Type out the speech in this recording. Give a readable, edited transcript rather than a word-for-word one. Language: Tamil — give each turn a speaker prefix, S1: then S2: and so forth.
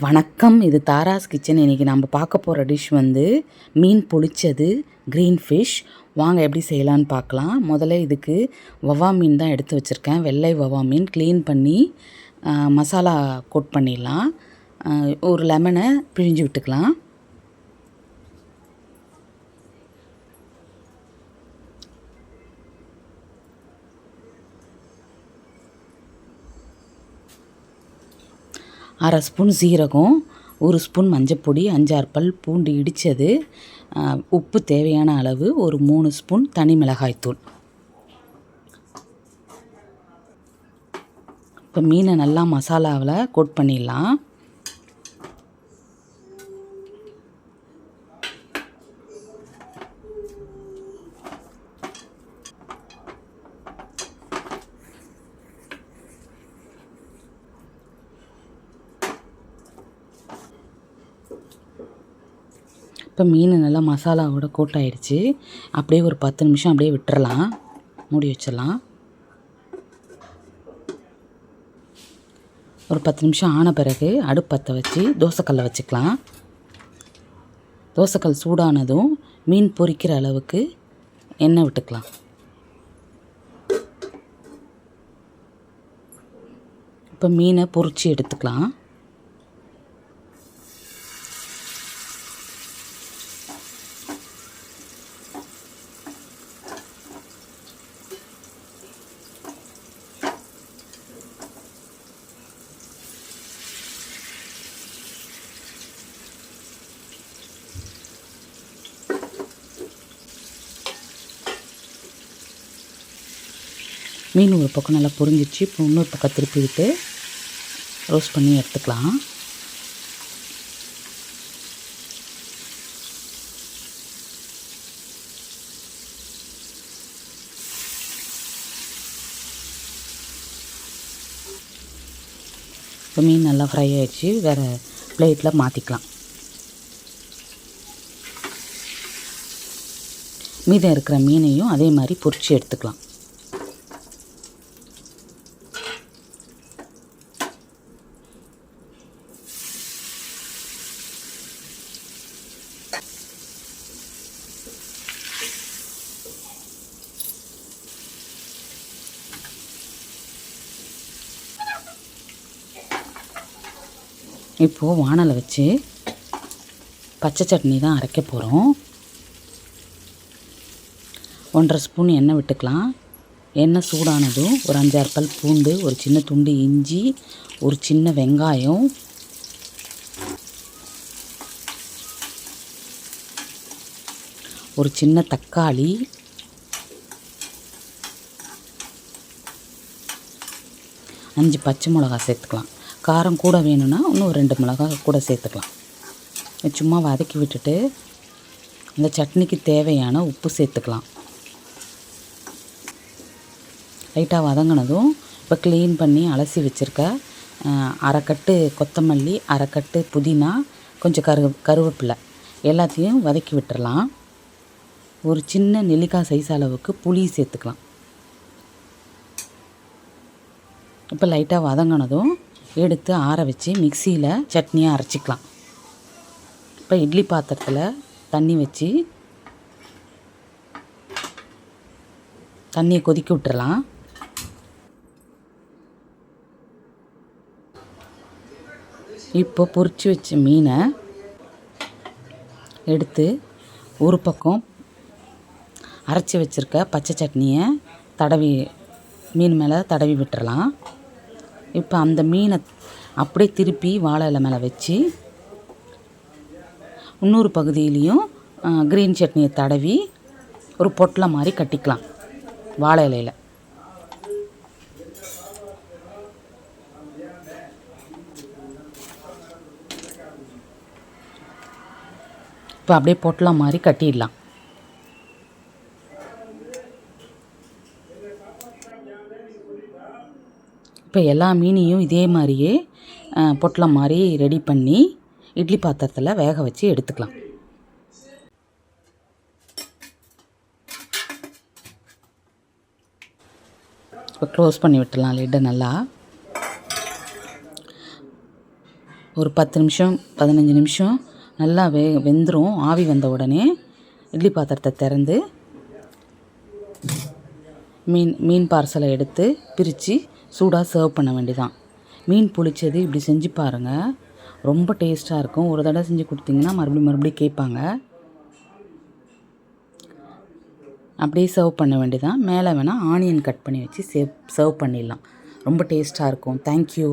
S1: வணக்கம். இது தாராஸ் கிச்சன். இன்றைக்கி நம்ம பார்க்க போகிற டிஷ் வந்து மீன் பொளிச்சது, க்ரீன் ஃபிஷ். வாங்க எப்படி செய்யலான்னு பார்க்கலாம். முதல்ல இதுக்கு வவ்வா மீன் தான் எடுத்து வச்சுருக்கேன். வெள்ளை வவ்வா மீன் க்ளீன் பண்ணி மசாலா கோட் பண்ணிடலாம். ஒரு லெமனை பிழிஞ்சு விட்டுக்கலாம். அரை ஸ்பூன் சீரகம், ஒரு ஸ்பூன் மஞ்சப்பொடி, 5-6 பல் பூண்டு இடித்தது, உப்பு தேவையான அளவு, ஒரு 3 ஸ்பூன் தனி மிளகாய்த்தூள். இப்போ மீனை நல்லா மசாலாவில் கோட் பண்ணிடலாம். இப்போ மீன் நல்லா மசாலாவோட கோட் ஆகிடுச்சு. அப்படியே ஒரு 10 நிமிஷம் அப்படியே விட்டுறலாம், மூடி வச்சிடலாம். ஒரு 10 நிமிஷம் ஆன பிறகு அடுப்பு பற்ற வச்சு தோசைக்கல்லை வச்சுக்கலாம். தோசைக்கல் சூடானதும் மீன் பொரிக்கிற அளவுக்கு எண்ணெய் விட்டுக்கலாம். இப்போ மீனை பொரித்து எடுத்துக்கலாம். மீன் ஒரு பக்கம் நல்லா பொரிஞ்சிச்சு. இப்போ இன்னொரு பக்கம் திருப்பி விட்டு ரோஸ்ட் பண்ணி எடுத்துக்கலாம். இப்போ மீன் நல்லா ஃப்ரை ஆகிடுச்சு. வேறு பிளேட்டில் மாற்றிக்கலாம். மீதம் இருக்கிற மீனையும் அதே மாதிரி பொரித்து எடுத்துக்கலாம். இப்போது வாணலை வச்சு பச்சை சட்னி தான் அரைக்க போகிறோம். 1.5 ஸ்பூன் எண்ணெய் விட்டுக்கலாம். எண்ணெய் சூடானதும் ஒரு 5-6 பல் பூண்டு, ஒரு சின்ன துண்டு இஞ்சி, ஒரு சின்ன வெங்காயம், ஒரு சின்ன தக்காளி, அஞ்சு பச்சை மிளகாய் சேர்த்துக்கலாம். காரம் கூட வேணும்னா இன்னும் 2 மிளகாய் கூட சேர்த்துக்கலாம். சும்மா வதக்கி விட்டுட்டு இந்த சட்னிக்கு தேவையான உப்பு சேர்த்துக்கலாம். லைட்டாக வதங்கினதும் இப்போ க்ளீன் பண்ணி அலசி வச்சுருக்க அரைக்கட்டு கொத்தமல்லி, அரைக்கட்டு புதினா, கொஞ்சம் கருவேப்பிலை எல்லாத்தையும் வதக்கி விட்டுறலாம். ஒரு சின்ன நெல்லிக்காய் சைஸ் அளவுக்கு புளி சேர்த்துக்கலாம். இப்போ லைட்டாக வதங்கினதும் எடுத்து ஆற வச்சு மிக்சியில் சட்னியாக அரைச்சிக்கலாம். இப்போ இட்லி பாத்திரத்தில் தண்ணி வச்சு தண்ணியை கொதிக்க விட்டுறலாம். இப்போ பொரிச்சு வச்ச மீனை எடுத்து ஒரு பக்கம் அரைச்சி வச்சுருக்க பச்சை சட்னியை மீன் மேலே தடவி விட்டுறலாம். இப்போ அந்த மீனை அப்படியே திருப்பி வாழை இலை மேலே வச்சு இன்னொரு பகுதியிலையும் க்ரீன் சட்னியை தடவி ஒரு பொட்டலை மாதிரி கட்டிக்கலாம் வாழை இலையில். இப்போ அப்படியே பொட்டலை மாதிரி கட்டிடலாம். இப்போ எல்லா மீனையும் இதே மாதிரியே பொட்டலம் மாதிரி ரெடி பண்ணி இட்லி பாத்திரத்தில் வேக வச்சு எடுத்துக்கலாம். இப்போ க்ளோஸ் பண்ணி விட்டுடலாம் லிட்டை நல்லா. ஒரு 10 நிமிஷம் 15 நிமிஷம் நல்லா வெந்துடும். ஆவி வந்த உடனே இட்லி பாத்திரத்தை திறந்து மீன் பார்சலை எடுத்து பிரித்து சூடாக சர்வ் பண்ண வேண்டியதான். மீன் பொளிச்சது இப்படி செஞ்சு பாருங்கள், ரொம்ப டேஸ்ட்டாக இருக்கும். ஒரு தடவை செஞ்சு கொடுத்தீங்கன்னா மறுபடியும் கேட்பாங்க. அப்படியே சர்வ் பண்ண வேண்டியதான். மேலே வேணால் ஆனியன் கட் பண்ணி வச்சு சர்வ் பண்ணிடலாம். ரொம்ப டேஸ்ட்டாக இருக்கும். தேங்க்யூ.